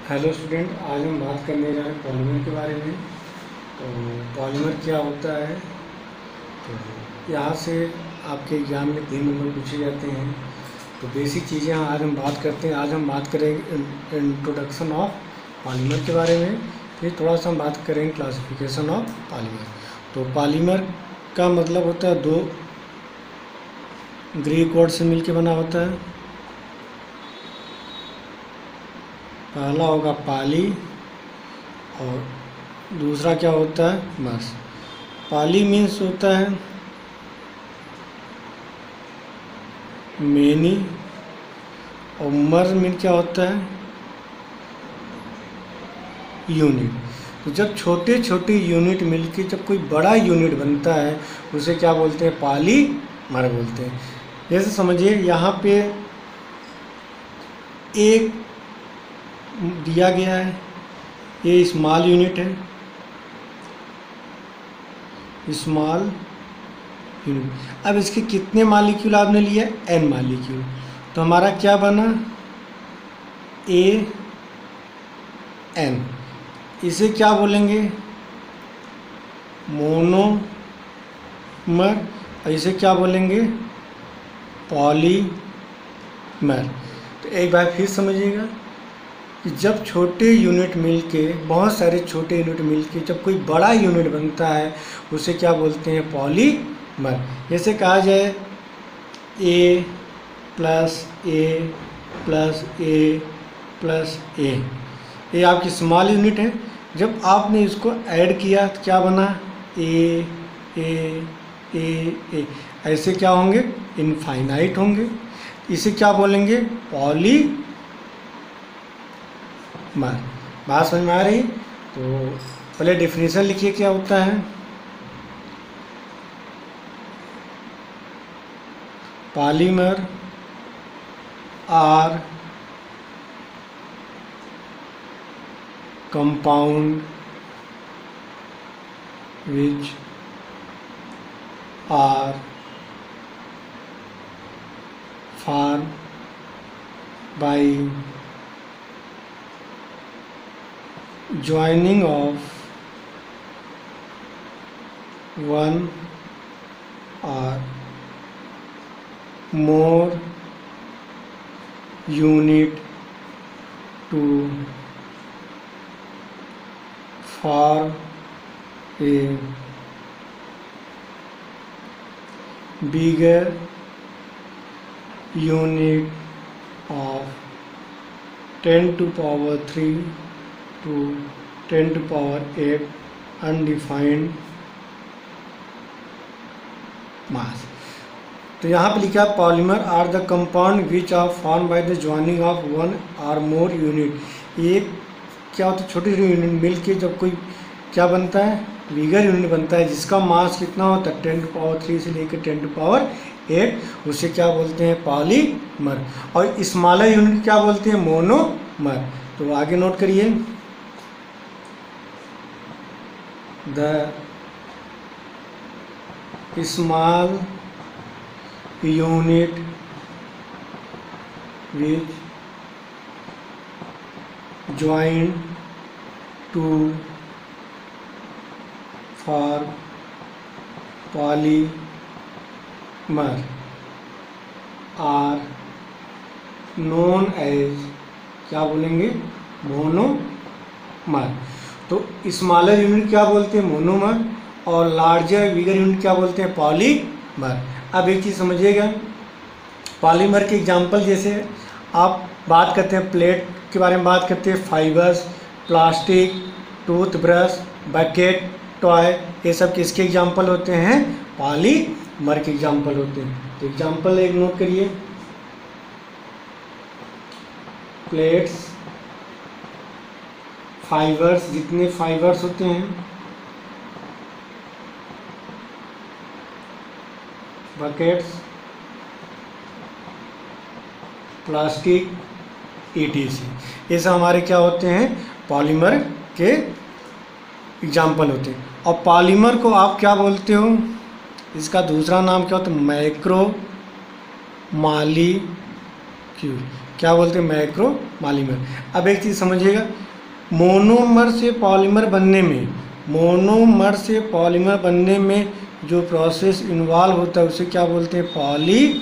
Hello student, आज हम बात करने जा रहे हैं पॉलीमर के बारे में। तो पॉलीमर क्या होता है, तो यहाँ से आपके एग्जाम में 3 नंबर पूछे जाते हैं। तो बेसिक चीज़ें आज हम बात करते हैं। आज हम बात करेंगे इंट्रोडक्शन ऑफ पॉलीमर के बारे में। फिर थोड़ा सा हम बात करेंगे क्लासिफिकेशन ऑफ पॉलीमर। तो पॉलीमर का मतलब होता है 2 ग्रीक वर्ड से मिलके बना होता है। पहला होगा पाली और दूसरा क्या होता है, मर्स। पाली मीन्स होता है मेनी और मर्स मीन क्या होता है यूनिट। तो जब छोटे छोटे यूनिट मिलके जब कोई बड़ा यूनिट बनता है उसे क्या बोलते हैं, पॉलीमर बोलते हैं। जैसे समझिए यहाँ पे एक दिया गया है, ये स्मॉल यूनिट है, स्मॉल यूनिट। अब इसके कितने मॉलिक्यूल आपने लिया, n मॉलिक्यूल। तो हमारा क्या बना, AN। इसे क्या बोलेंगे, मोनोमर। और इसे क्या बोलेंगे, पॉलीमर। तो एक बार फिर समझिएगा कि जब छोटे यूनिट मिलके, बहुत सारे छोटे यूनिट मिलके जब कोई बड़ा यूनिट बनता है उसे क्या बोलते हैं, पॉलीमर। जैसे कहा जाए A plus A plus A plus A, ये आपकी स्मॉल यूनिट है। जब आपने इसको ऐड किया तो क्या बना, A। ऐसे क्या होंगे, इनफाइनाइट होंगे। इसे क्या बोलेंगे, पॉलीमर। बात समझ में आ रही। तो पहले डेफिनेशन लिखिए क्या होता है। Polymer are compound which are formed by joining of one or more unit to form a bigger unit of 10 to power 3 to 10 to power 8 undefined mass। तो यहाँ पे लिखा है polymer are the compound which are form by the joining of one और more unit. ये क्या होता है, छोटे छोटे यूनिट मिल के जब कोई क्या बनता है, बिगर यूनिट बनता है जिसका मास कितना होता है 10 टू पावर 3 से लेकर 10 टू पावर 8, उसे क्या बोलते हैं, पॉलीमर। और स्मॉलर यूनिट क्या बोलते हैं, मोनोमर। तो आगे नोट करिए, the small unit which joined to form polymer are known as क्या बोलेंगे, मोनोमर। तो स्मॉलर यूनिट क्या बोलते हैं, मोनोमर, और लार्जर बिगर यूनिट क्या बोलते हैं, पॉलीमर। अब एक चीज़ समझिएगा, पॉलीमर के एग्जांपल जैसे आप बात करते हैं प्लेट के बारे में बात करते हैं, fibres, plastic, toothbrush, bucket, toy, ये सब किसके एग्जांपल होते हैं, पॉलीमर के एग्जांपल होते हैं। तो एग्जांपल एक नोट करिए, प्लेट्स, फाइबर्स, जितने फाइबर्स होते हैं, बकेट्स, प्लास्टिक, ETC, ये सब हमारे क्या होते हैं, पॉलीमर के एग्जाम्पल होते हैं। और पॉलीमर को आप क्या बोलते हो, इसका दूसरा नाम क्या होता है, माइक्रो मॉलिक्यूल फ्यूल, क्या बोलते हैं, मैक्रो पॉलीमर। अब एक चीज़ समझिएगा, मोनोमर से पॉलीमर बनने में, मोनोमर से पॉलीमर बनने में जो प्रोसेस इन्वॉल्व होता है उसे क्या बोलते हैं, पॉलीमेराइजेशन।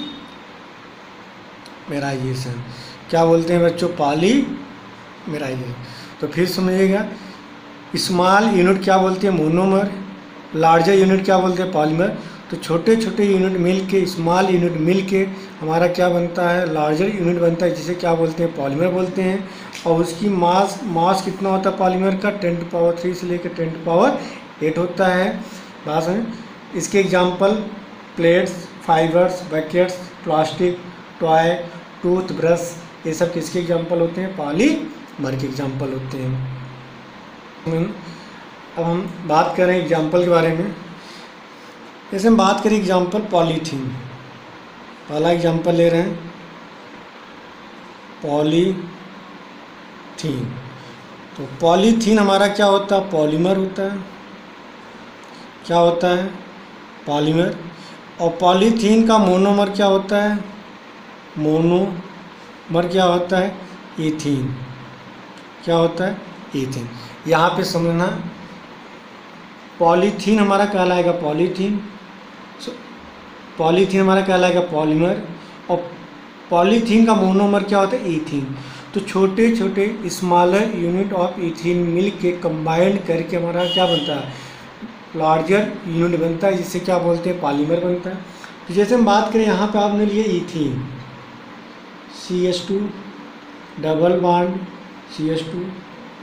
क्या बोलते हैं बच्चों, पॉलीमेराइजेशन। तो फिर समझिएगा, स्मॉल यूनिट क्या बोलते हैं, मोनोमर, लार्जर यूनिट क्या बोलते हैं, पॉलीमर। तो छोटे छोटे यूनिट मिल के, स्मॉल यूनिट मिल के हमारा क्या बनता है, लार्जर यूनिट बनता है, जिसे क्या बोलते हैं, पॉलीमर बोलते हैं। और उसकी मास कितना होता है पॉलीमर का, 10⁻³ से लेकर 10⁸ होता है। बात समझ। इसके example plates, fibres, buckets, plastic, toy, toothbrush, ये सब किसके एग्जांपल होते हैं, पॉलीमर के एग्जांपल होते हैं। अब हम बात करें एग्जांपल के बारे में। जैसे हम बात करें एग्जांपल पॉलीथीन, पहला एग्जांपल ले रहे हैं पॉलीथीन। तो पॉलीथीन हमारा क्या होता है, पॉलीमर होता है। क्या होता है, पॉलीमर। और पॉलीथीन का मोनोमर क्या होता है, मोनोमर क्या होता है, ईथीन। क्या होता है, ईथीन। यहाँ पे समझना, पॉलीथीन हमारा कहलाएगा पॉलीथीन, पॉलीथीन हमारा कहलाएगा पॉलीमर। और पॉलीथीन का मोनोमर क्या होता है, ईथीन। तो छोटे छोटे स्मॉलर यूनिट ऑफ ईथीन मिल के कंबाइंड करके हमारा क्या बनता है, लार्जर यूनिट बनता है, जिसे क्या बोलते हैं, पॉलीमर बनता है। तो जैसे हम बात करें, यहाँ पे आपने लिए ethene, CH2 double bond CH2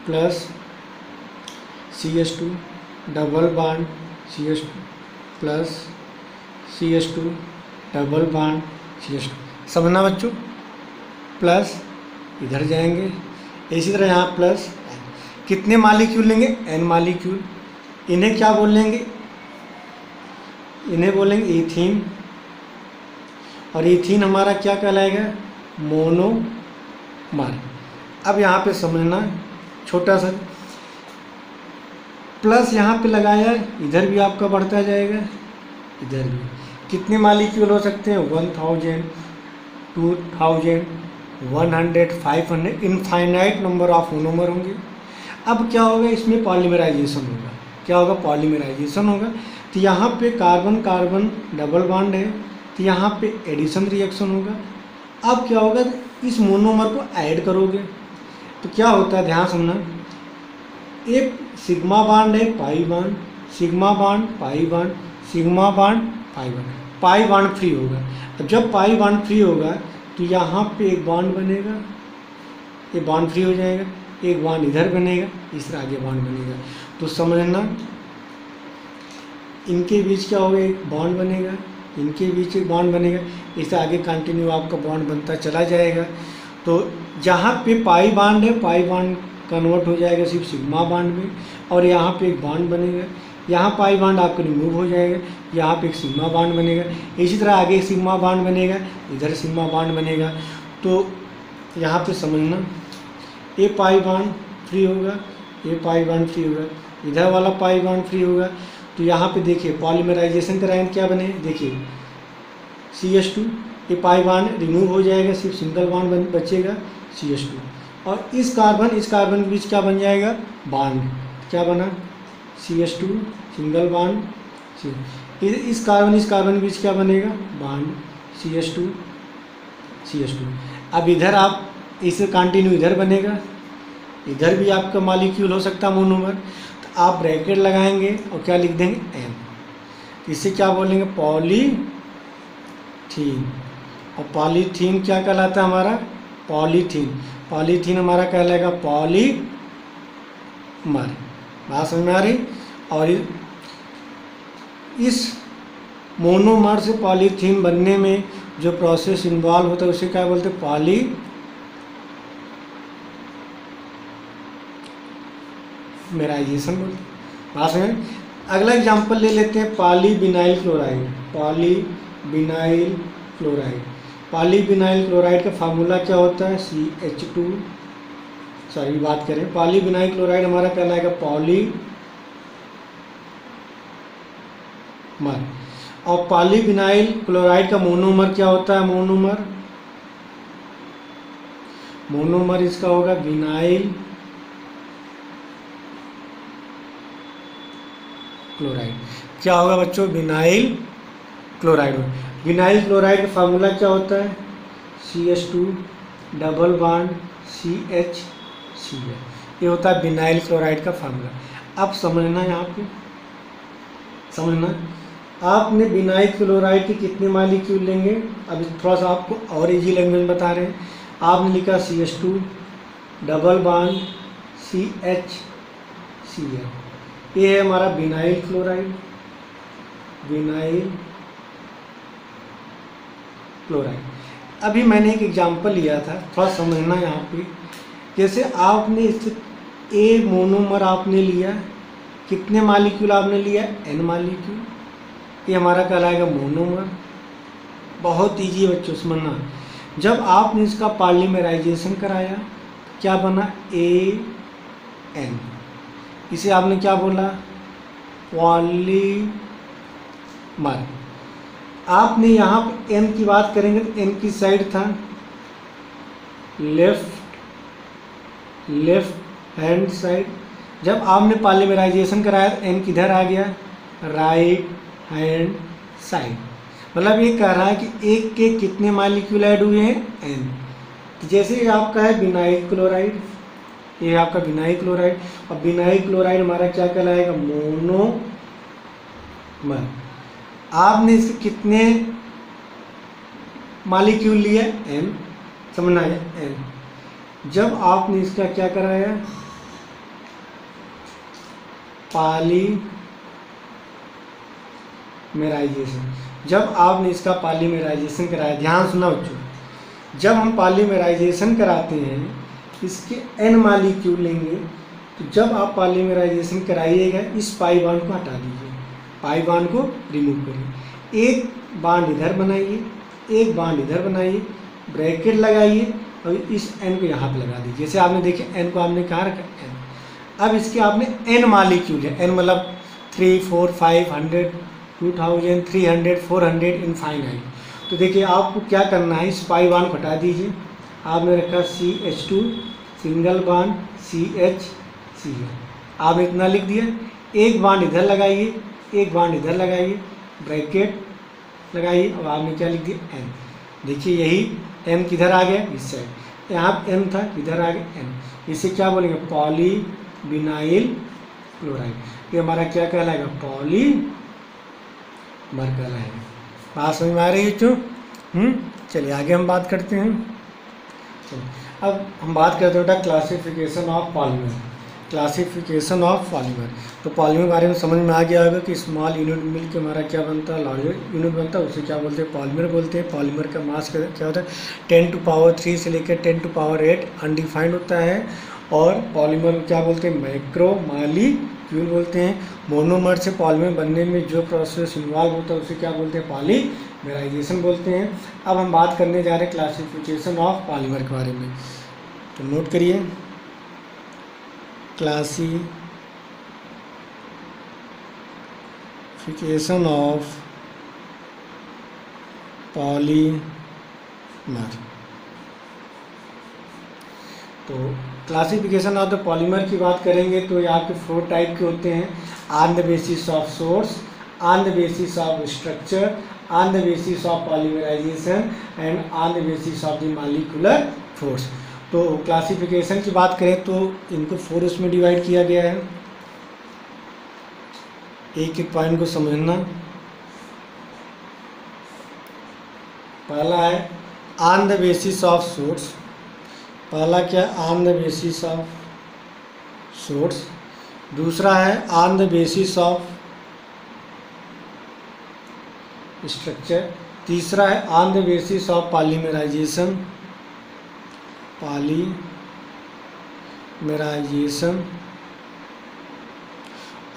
plus CH2 double bond CH2 plus CH2 double bond CH2। समझना बच्चों, प्लस इधर जाएंगे, इसी तरह यहाँ प्लस। कितने मालिक्यूल लेंगे, N मालिक्यूल। इन्हें क्या बोल लेंगे, इन्हें बोलेंगे ईथीन। और ईथीन हमारा क्या कहलाएगा, मोनोमर। अब यहाँ पे समझना, छोटा सा प्लस यहाँ पे लगाया, इधर भी आपका बढ़ता जाएगा, इधर भी। कितने मालिक्यूल हो सकते हैं, 1000, 2000, 100, 500, इनफाइनाइट नंबर ऑफ मोनोमर होंगे। अब क्या होगा, इसमें पॉलीमराइजेशन होगा। क्या होगा, पॉलीमराइजेशन होगा। तो यहाँ पे कार्बन कार्बन डबल बॉन्ड है, तो यहाँ पे एडिशन रिएक्शन होगा। अब क्या होगा, इस मोनोमर को ऐड करोगे तो क्या होता है, ध्यान सुनना, एक सिग्मा बॉन्ड है, pi bond, sigma bond, pi bond, sigma bond, pi bond, pi bond free होगा। अब जब पाई बॉन्ड फ्री होगा तो यहाँ पे एक बॉन्ड बनेगा, ये बॉन्ड फ्री हो जाएगा, एक बॉन्ड इधर बनेगा, इस तरह आगे बॉन्ड बनेगा। तो समझना, इनके बीच क्या होगा, एक बॉन्ड बनेगा, इनके बीच एक बॉन्ड बनेगा, इससे आगे कंटिन्यू आपका बॉन्ड बनता चला जाएगा। तो जहाँ पे पाई बॉन्ड है, पाई बॉन्ड कन्वर्ट हो जाएगा सिर्फ सिग्मा बॉन्ड में, और यहाँ पे एक बॉन्ड बनेगा, यहाँ पाई बॉन्ड आपका रिमूव हो जाएगा, यहाँ पे एक सिग्मा बॉन्ड बनेगा, इसी तरह आगे एक सिग्मा बॉन्ड बनेगा, इधर सिग्मा बॉन्ड बनेगा। तो यहाँ पे समझना, ये पाई बॉन्ड फ्री होगा, ये पाई बॉन्ड फ्री होगा, इधर वाला पाई बॉन्ड फ्री होगा। तो यहाँ पे देखिए पॉलीमराइजेशन का एंड क्या बने, देखिए CH2, ये पाई बॉन्ड रिमूव हो जाएगा, सिर्फ सिंगल बॉन्ड बचेगा CH2। और इस कार्बन के बीच क्या बन जाएगा, बॉन्ड। क्या बना, CH2 सिंगल बॉन्ड, इस कार्बन के बीच क्या बनेगा, बॉन्ड, CH2। अब इधर आप इसे कंटिन्यू इधर बनेगा, इधर भी आपका मॉलिक्यूल हो सकता है मोनोमर। तो आप ब्रैकेट लगाएंगे और क्या लिख देंगे, M। इसे क्या बोलेंगे, पॉलीथीन। और पॉलीथीन क्या कहलाता है हमारा, पॉलीथीन। पॉलीथीन हमारा कहलाएगा पॉलीमर। बात समझ में आ रही। और इस मोनोमर से पॉलीथीन बनने में जो प्रोसेस इन्वॉल्व होता है उसे क्या बोलते हैं, पॉलीमेराइजेशन बोलते हैं। बात समझ। अगला एग्जांपल ले लेते हैं, polyvinyl chloride. Polyvinyl chloride, polyvinyl chloride का फार्मूला क्या होता है, CH2। सॉरी, बात करें पॉलीविनाइल क्लोराइड हमारा कहलाएगा पॉलीमर। और पॉलीविनाइल क्लोराइड का मोनोमर क्या होता है, मोनोमर मोनोमर इसका होगा विनाइल क्लोराइड। क्या होगा बच्चों? विनाइल क्लोराइड होगा। विनाइल क्लोराइड का फार्मूला क्या होता है? CH2 डबल बॉन्ड CH ये होता है विनाइल क्लोराइड का फार्मूला। अब समझना यहाँ पे, समझना आपने विनाइल क्लोराइड के कितने मॉलिक्यूल लेंगे। अब थोड़ा सा आपको और इजी लैंग्वेज में बता रहे हैं। आपने लिखा CH2 डबल बॉन्ड CH ये है हमारा विनाइल क्लोराइड, विनाइल क्लोराइड। अभी मैंने एक एग्जांपल लिया था, थोड़ा समझना यहाँ पे। जैसे आपने इस ए मोनोमर आपने लिया, कितने मॉलिक्यूल आपने लिया? N molecule. ये हमारा कहलाएगा मोनोमर। बहुत ईजी है बच्चों, समझना। जब आपने इसका पॉलीमराइजेशन कराया, क्या बना? AN। इसे आपने क्या बोला? पॉलीमर। आपने यहाँ पे N की बात करेंगे तो N की साइड था लेफ्ट हैंड साइड। जब आपने पॉलीमराइजेशन कराया तो N किधर आ गया? Right hand side. मतलब ये कह रहा है कि एक के कितने मॉलिक्यूल ऐड हुए हैं? N। जैसे ये आपका है विनाइल क्लोराइड, ये आपका विनाइल क्लोराइड। और विनाइल क्लोराइड हमारा क्या कहलाएगा? मोनोमर। आपने इसके कितने मॉलिक्यूल लिए? N। समझना है N। जब आपने इसका क्या कराया? पॉलीमराइजेशन। जब आपने इसका पॉलीमराइजेशन कराया, ध्यान सुना बच्चों, जब हम पॉलीमराइजेशन कराते हैं इसके N मॉलिक्यूल लेंगे, तो जब आप पॉलीमराइजेशन कराइएगा इस पाई बॉन्ड को हटा दीजिए, पाई बॉन्ड को रिमूव करिए। एक बॉन्ड इधर बनाइए, एक बॉन्ड इधर बनाइए, ब्रैकेट लगाइए और इस N को यहाँ पे लगा दीजिए। जैसे आपने देखे N को आपने कहाँ रखा? N। अब इसके आपने N मॉलिक्यूल है, N मतलब 3, 4, 500, 2000, 300, 400 इनफाइनाइट। तो देखिए आपको क्या करना है, इस पाई बॉन्ड को हटा दीजिए। आपने रखा CH2 सिंगल बॉन्ड CH। आपने इतना लिख दिया। एक बॉन्ड इधर लगाइए, एक बॉन्ड इधर लगाइए, ब्रैकेट लगाइए और आपने क्या लिख दिया? N। देखिए यही N किधर आ गया? इस साइड। यहाँ N था, इधर आ गया N। इसे क्या बोलेंगे? Polyvinyl chloride. ये हमारा क्या कहलाएगा? पॉलीमर कहलाएगा। बात समझ में आ रही है बच्चों? चलिए आगे हम बात करते हैं। अब हम बात करते हैं बेटा classification of polymer. Classification of polymer. तो पॉलीमर के बारे में समझ में आ गया होगा कि स्मॉल यूनिट मिल के हमारा क्या बनता है? लार्जर यूनिट बनता है, उसे क्या बोलते हैं? पॉलीमर बोलते हैं। पॉलीमर का मास क्या होता है? 10⁻³ से लेकर 10⁸ अनडिफाइंड होता है। और पॉलीमर क्या बोलते हैं? मैक्रोमॉलिक्यूल बोलते हैं। मोनोमर से पॉलीमर बनने में जो प्रोसेस इन्वॉल्व होता है उसे क्या बोलते हैं? पॉलीमराइजेशन बोलते हैं। अब हम बात करने जा रहे हैं क्लासिफिकेशन ऑफ पॉलीमर के बारे में, तो नोट करिए। Classification of polymer. तो क्लासिफिकेशन ऑफ द पॉलीमर की बात करेंगे तो यहाँ के 4 टाइप के होते हैं। On the basis of source, on the basis of structure, on the basis of polymerisation and on the basis of the molecular force. तो क्लासिफिकेशन की बात करें तो इनको 4 उसमें डिवाइड किया गया है। एक एक पॉइंट को समझना। पहला है on the basis of source. पहला क्या? On the basis of source. दूसरा है on the basis of structure. तीसरा है on the basis of polymerization, polymerization.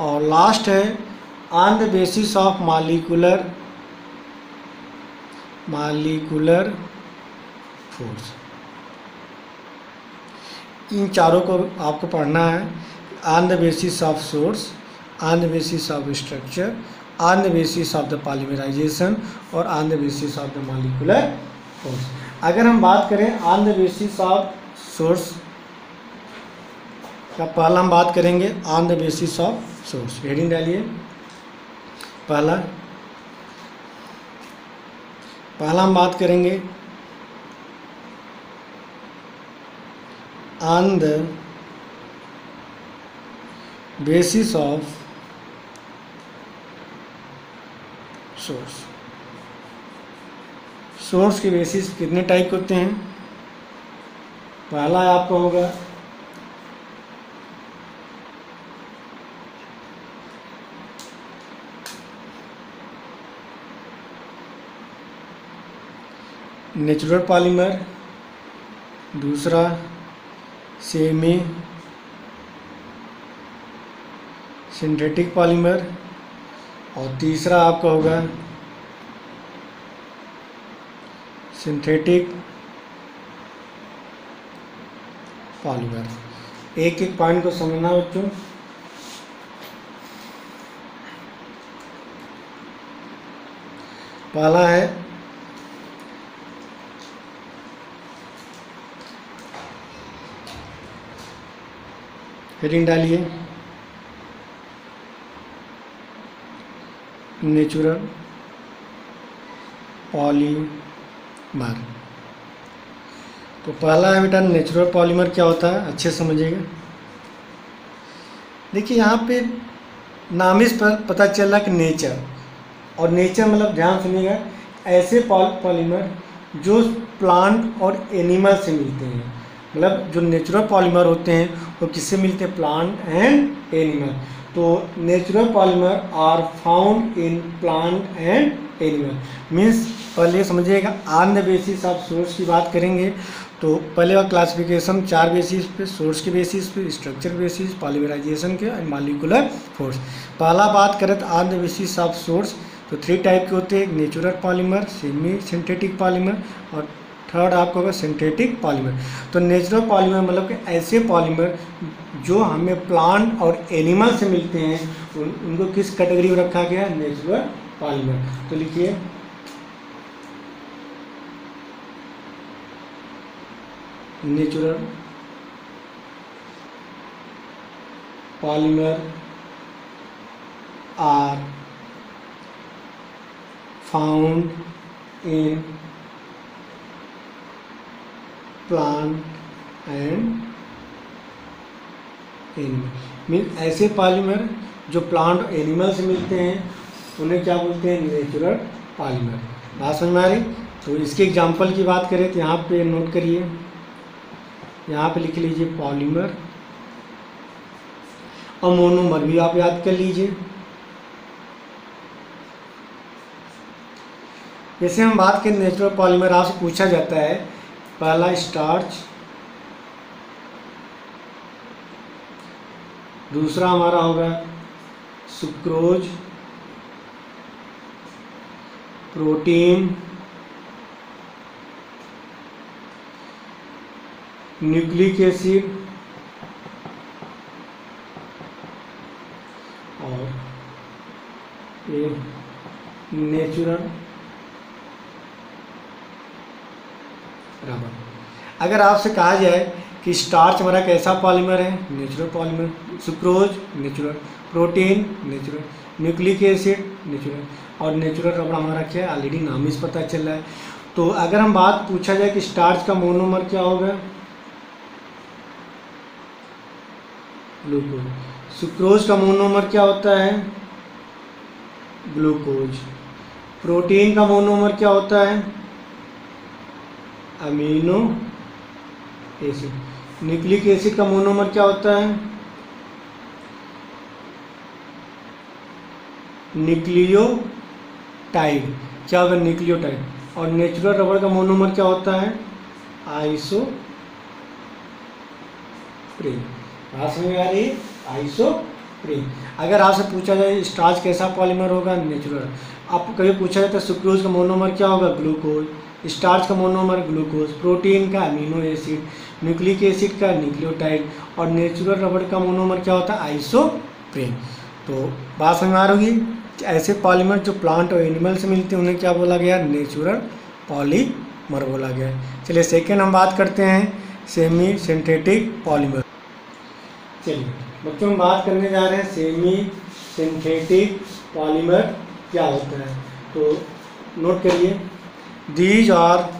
और लास्ट है on the basis of molecular force. इन चारों को आपको पढ़ना है। On the basis of source, on the basis of structure, on the basis of the polymerization और on the basis of the molecular force. अगर हम बात करें on the basis of source का पहला हम बात करेंगे on the basis of source. Heading डालिए। पहला हम बात करेंगे on the basis of source. Source के बेसिस कितने टाइप के होते हैं? पहला आपका होगा नेचुरल पॉलीमर, दूसरा सेमी सिंथेटिक पॉलीमर और तीसरा आपका होगा सिंथेटिक पॉलीमर। एक एक पॉइंट को समझना बच्चों। पहला है हेडिंग डालिए नेचुरल पॉलीमर। तो पहला है बेटा नेचुरल पॉलीमर क्या होता है, अच्छे से समझिएगा। देखिए यहाँ पे नाम इस पर पता चल रहा कि नेचर, और नेचर मतलब ध्यान सुनिएगा ऐसे पॉलीमर जो प्लांट और एनिमल से मिलते हैं। मतलब जो नेचुरल पॉलीमर होते हैं वो किससे मिलते हैं? Plant and animal. तो natural polymer are found in plant and animal. Means पहले समझिएगा on the basis of source की बात करेंगे तो पहले का क्लासिफिकेशन 4 बेसिस पे, सोर्स के बेसिस पे, स्ट्रक्चर बेसिस, पॉलीमराइजेशन के एंड मॉलिक्यूलर फोर्स। पहला बात करें तो on the basis of source तो 3 टाइप के होते हैं, natural polymer, semi synthetic polymer और थर्ड आपको होगा सिंथेटिक पॉलीमर। तो नेचुरल पॉलीमर मतलब कि ऐसे पॉलीमर जो हमें प्लांट और एनिमल से मिलते हैं उनको किस कैटेगरी में रखा गया है? Natural polymer. तो लिखिए natural polymer are found in plant and animal. Mean ऐसे पॉलीमर जो प्लांट और एनिमल से मिलते हैं उन्हें क्या बोलते हैं? Natural polymer. बात समझ में आ रही? तो इसके एग्जांपल की बात करें तो यहाँ पे नोट करिए, यहाँ पे लिख लीजिए पॉलीमर और मोनोमर भी आप याद कर लीजिए। जैसे हम बात करें नेचुरल पॉलीमर, आपसे पूछा जाता है पहला स्टार्च, दूसरा हमारा होगा सुक्रोज, प्रोटीन, न्यूक्लिक एसिड और ये नेचुरल रबर। अगर आपसे कहा जाए कि स्टार्च हमारा कैसा पॉलीमर है? Natural polymer. Sucrose natural, protein natural, nucleic acid natural और नेचुरल रबर हमारा क्या है? ऑलरेडी नाम ही से पता चल रहा है। तो अगर हम बात पूछा जाए कि स्टार्च का मोनोमर क्या होगा? ग्लूकोज। सुक्रोज का मोनोमर क्या होता है? ग्लूकोज। प्रोटीन का मोनोमर क्या होता है? Amino acid. न्यूक्लिक एसिड का मोनोमर क्या होता है? न्यूक्लियोटाइड। क्या होगा? न्यूक्लियोटाइड। और नेचुरल रबर का मोनोमर क्या होता है? आइसोप्रीन। बात समझ में आ रही है? आइसोप्रीन। अगर आपसे पूछा जाए स्टार्च कैसा पॉलीमर होगा? नेचुरल। आपको कभी पूछा जाता है सुक्रोज का मोनोमर क्या होगा? ग्लूकोज। स्टार्च का मोनोमर ग्लूकोज, प्रोटीन का अमीनो एसिड, न्यूक्लिक एसिड का न्यूक्लियोटाइड और नेचुरल रबर का मोनोमर क्या होता है? आइसोप्रीन। तो बात समझ में आ रही होगी। ऐसे पॉलीमर जो प्लांट और एनिमल से मिलते हैं उन्हें क्या बोला गया? नेचुरल पॉलीमर बोला गया। चलिए सेकेंड हम बात करते हैं सेमी सिंथेटिक पॉलीमर। चलिए बच्चों, हम बात करने जा रहे हैं सेमी सिंथेटिक पॉलीमर क्या होता है। तो नोट करिए, these are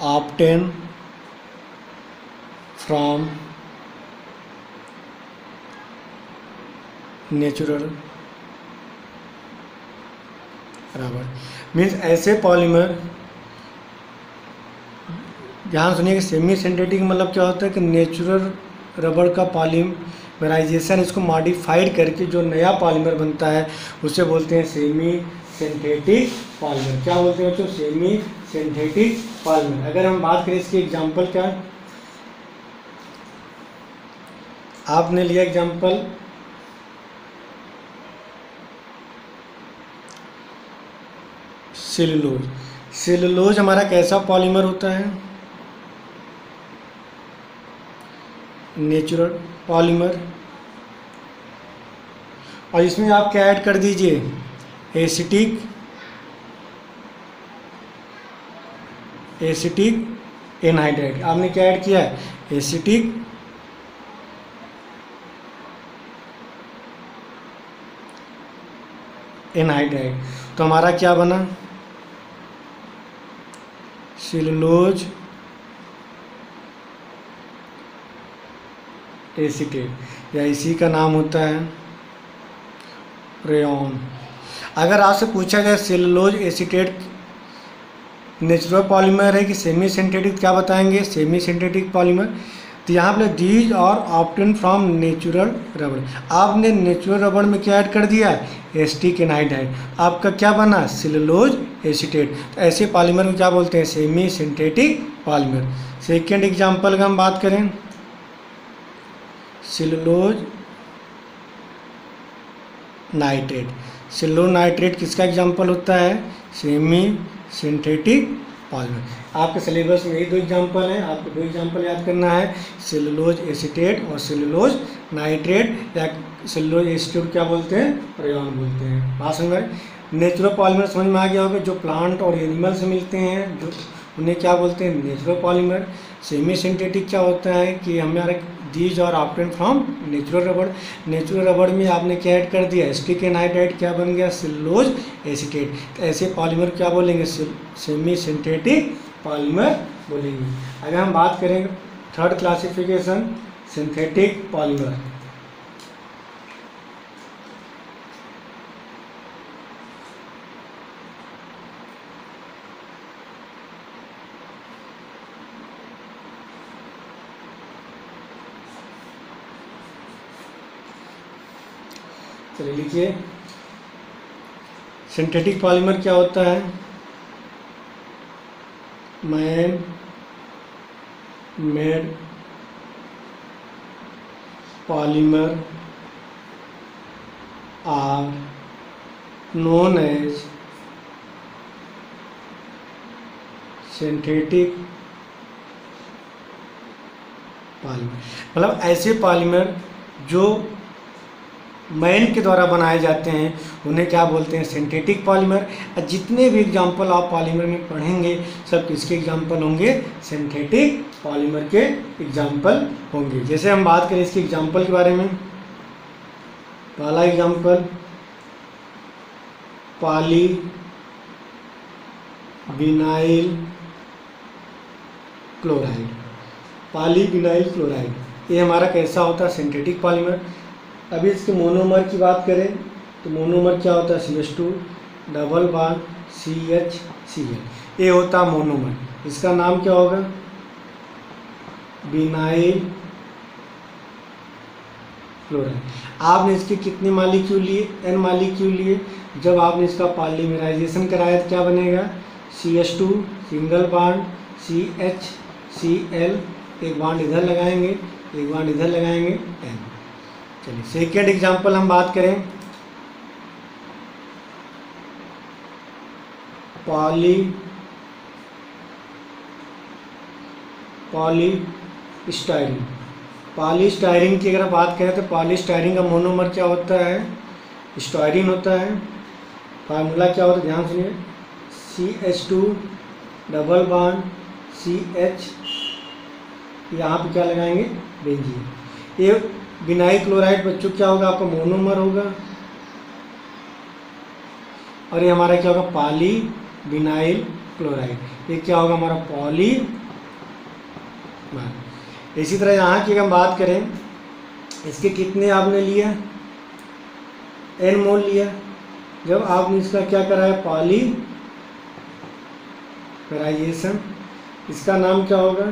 obtained from natural rubber. Means ऐसे पॉलीमर, ध्यान सुनिए कि सेमी सिंथेटिक मतलब क्या होता है कि नेचुरल रबर का पॉलीमराइजेशन, इसको मॉडिफाइड करके जो नया पॉलीमर बनता है उसे बोलते हैं सेमी सिंथेटिक पॉलीमर। क्या बोलते हैं बच्चों? Semi synthetic polymer. अगर हम बात करें इसकी एग्जांपल क्या, आपने लिया एग्जांपल सेलुलोज। सेलुलोज हमारा कैसा पॉलीमर होता है? Natural polymer. और इसमें आप क्या ऐड कर दीजिए? Acetic anhydride. आपने क्या ऐड किया है? Acetic anhydride. तो हमारा क्या बना? सेलुलोज एसीटेट, या इसी का नाम होता है रेयॉन। अगर आपसे पूछा जाए सेलुलोज एसीटेट नेचुरल पॉलीमर है कि सेमी सिंथेटिक, क्या बताएंगे? Semi synthetic polymer. तो यहाँ पर these are obtain from natural rubber. आपने नेचुरल रबर में क्या ऐड कर दिया? Acetic anhydride. आपका क्या बना? Cellulose acetate. तो ऐसे पॉलीमर को क्या बोलते हैं? Semi synthetic polymer. Second example का हम बात करें, सेलुलोज नाइट्रेट। सेलुलोज नाइट्रेट किसका एग्जाम्पल होता है? Semi synthetic polymer. आपके सिलेबस में यही दो एग्जाम्पल हैं, आपको दो एग्जाम्पल याद करना है, सेलुलोज एसीटेट और सेलुलोज नाइट्रेट। या सेलुलोज एसीटेट क्या बोलते हैं? रेयॉन बोलते हैं। बात समझ में? नेचुरल पॉलीमर समझ में आ गया होगा, जो प्लांट और एनिमल से मिलते हैं, जो उन्हें क्या बोलते हैं? Natural polymer. सेमी सिंथेटिक क्या होता है कि हमारे these are obtain from natural rubber. Natural rubber में आपने क्या ऐड कर दिया? एसिटिक एनहाइड्राइड, क्या बन गया? Cellulose acetate. तो ऐसे पॉलीमर क्या बोलेंगे? सेमी सिंथेटिक पॉलीमर बोलेंगे। अगर हम बात करें थर्ड क्लासिफिकेशन, सिंथेटिक पॉलीमर। चलिए लिखिए, सिंथेटिक पॉलीमर क्या होता है? Man made polymer are known as synthetic polymer. मतलब ऐसे पॉलीमर जो मैन के द्वारा बनाए जाते हैं उन्हें क्या बोलते हैं? Synthetic polymer. और जितने भी एग्जाम्पल आप पॉलीमर में पढ़ेंगे सब किसके एग्जाम्पल होंगे? सिंथेटिक पॉलीमर के एग्जाम्पल होंगे। जैसे हम बात करें इसके एग्जाम्पल के बारे में, पहला example poly vinyl chloride. Poly vinyl chloride ये हमारा कैसा होता है? Synthetic polymer. अभी इसके मोनोमर की बात करें तो मोनोमर क्या होता है? CH2 डबल बॉन्ड CHCl, ये होता है मोनोमर। इसका नाम क्या होगा? Vinyl chloride. आपने इसके कितने मालिक्यूल लिए? N मालिक्यूल लिए। जब आपने इसका पॉलीमराइजेशन कराया तो क्या बनेगा? CH2 सिंगल बॉन्ड CHCl, एक बॉन्ड इधर लगाएंगे, एक बॉन्ड इधर लगाएंगे, N। चलिए सेकेंड एग्जाम्पल हम बात करें, पॉलीस्टाइरीन। पॉलीस्टायरीन की अगर बात करें तो पॉलीस्टायरीन का मोनोमर क्या होता है, स्टायरीन होता है। फार्मूला क्या होता है, ध्यान सुनिए, CH2 डबल बॉन्ड CH, यहाँ पे क्या लगाएंगे, बेंजीन। ये विनाइल क्लोराइड बच्चों क्या होगा, आपका मोनोमर होगा, और ये हमारा क्या होगा, पॉली विनाइल क्लोराइड। ये क्या होगा, हमारा पॉलीमर। इसी तरह यहाँ की अगर हम बात करें, इसके कितने आपने लिया, N मोल लिया। जब आपने इसका क्या कराया, पॉलीमराइजेशन, इसका नाम क्या होगा,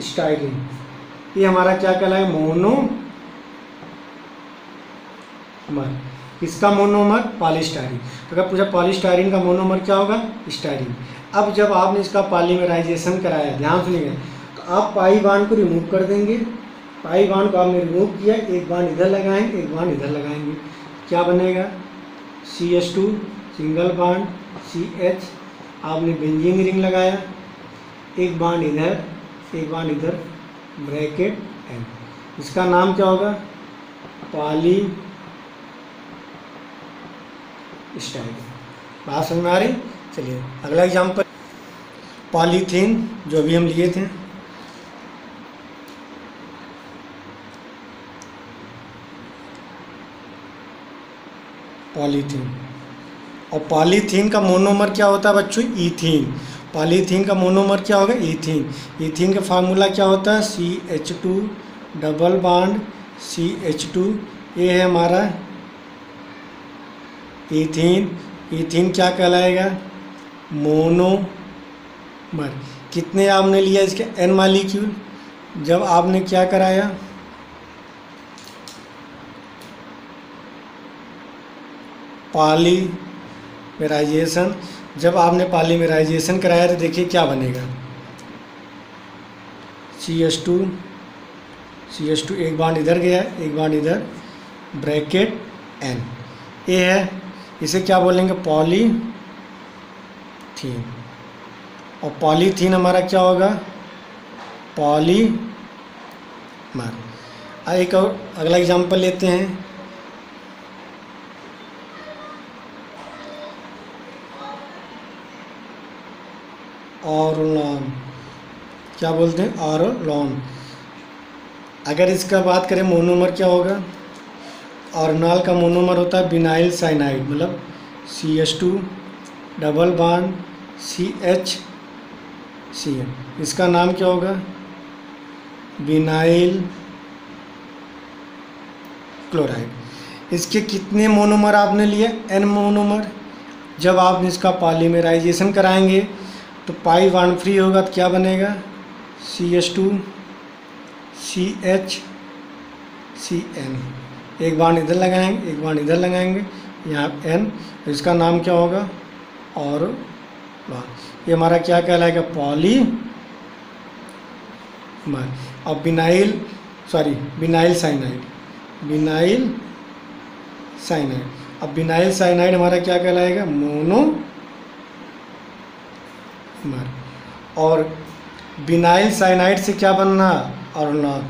स्टाइरिन। ये हमारा क्या कहलाएगा, मोनोमर। किसका मोनोमर, पॉलीस्टायरीन। तो अगर पूछा पॉलीस्टायरीन का मोनोमर क्या होगा, स्टायरीन। अब जब आपने इसका पॉलीमराइजेशन कराया, ध्यान सुनिएगा, तो आप पाई बॉन्ड को रिमूव कर देंगे। पाई बॉन्ड को आपने रिमूव किया, एक बॉन्ड इधर लगाएंगे, एक बॉन्ड इधर लगाएंगे, क्या बनेगा, CH2 सिंगल बॉन्ड CH, आपने बेंजीन रिंग लगाया, एक बॉन्ड इधर, एक बॉन्ड इधर, ब्रैकेट N। इसका नाम क्या होगा, पॉलीस्टायरीन। बात समझ में आ रही। चलिए अगला एग्जाम्पल, पॉलीथीन जो अभी हम लिए थे। पॉलीथीन, और पॉलीथीन का मोनोमर क्या होता है बच्चों, ईथीन। पॉलीथीन का मोनोमर क्या होगा, ईथीन। ईथीन का फार्मूला क्या होता है, CH2 डबल बॉन्ड CH2। ये है हमारा ईथीन। ईथीन क्या कहलाएगा, मोनोमर। कितने आपने लिया इसके, N मॉलिक्यूल। जब आपने क्या कराया, पॉलीमराइजेशन, जब आपने पॉलीमराइजेशन कराया तो देखिए क्या बनेगा, CH2 एक बॉन्ड इधर गया, एक बॉन्ड इधर, ब्रैकेट N। ये है, इसे क्या बोलेंगे, पॉलीथीन। और पॉलीथीन हमारा क्या होगा, पॉलीमर। एक और अगला एग्जांपल लेते हैं, ऑरोलॉन, क्या बोलते हैं, ऑरोलॉन। अगर इसका बात करें मोनोमर क्या होगा, ऑर्नॉल का मोनोमर होता है विनाइल साइनाइड, मतलब CH2 डबल बॉन्ड CHCN। इसका नाम क्या होगा, विनाइल क्लोराइड। इसके कितने मोनोमर आपने लिए, N मोनोमर। जब आप इसका पॉलीमराइजेशन कराएंगे तो पाई बॉन्ड फ्री होगा, तो क्या बनेगा, CH2 CHCN। एक बॉन्ड इधर लगाएंगे, एक बॉन्ड इधर लगाएंगे, यहाँ N। इसका नाम क्या होगा, और ये हमारा क्या कहलाएगा, पॉलीमर। और विनाइल साइनाइड, अब विनाइल साइनाइड हमारा क्या कहलाएगा, मोनोमर। और विनाइल साइनाइड से क्या बनना, ऑर्नॉल,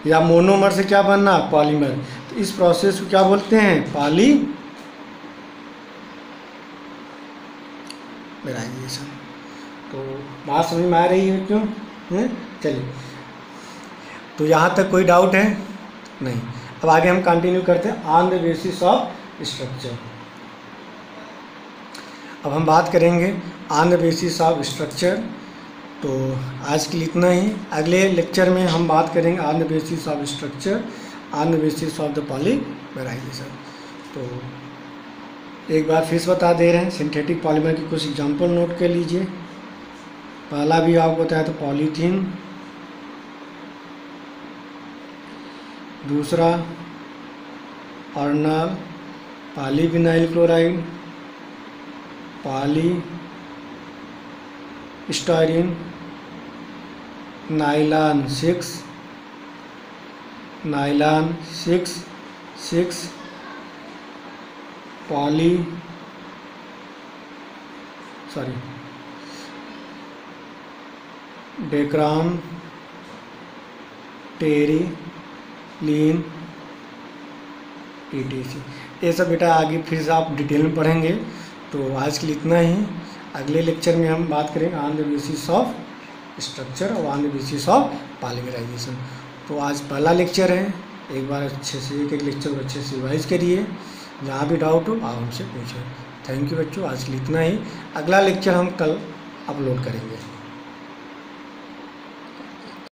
या मोनोमर से क्या बनना, पॉलीमर। तो इस प्रोसेस को क्या बोलते हैं, पॉलीमराइजेशन। तो बात समझ में आ रही है क्यों, चलिए, तो यहाँ तक कोई डाउट है नहीं। अब आगे हम कंटिन्यू करते हैं on the basis of structure. अब हम बात करेंगे on the basis of structure. तो आज के लिए इतना ही। अगले लेक्चर में हम बात करेंगे on the basis of structure, on the basis of the polymerisation. तो एक बार फिर से बता दे रहे हैं, सिंथेटिक पॉलीमर की कुछ एग्जांपल नोट कर लीजिए। पहला भी आपको बताया तो पॉलीथीन, दूसरा orlon, polyvinyl chloride, polystyrene, nylon 6 dacron terylene ETC। ये सब बेटा आगे फिर से आप डिटेल में पढ़ेंगे। तो आज के लिए इतना ही। अगले लेक्चर में हम बात करेंगे on the basis of structure और on the basis of polymerization. तो आज पहला लेक्चर है, एक बार अच्छे से एक लेक्चर को अच्छे से रिवाइज करिए। जहाँ भी डाउट हो आप हमसे पूछें। थैंक यू बच्चों, आज के लिए इतना ही। अगला लेक्चर हम कल अपलोड करेंगे।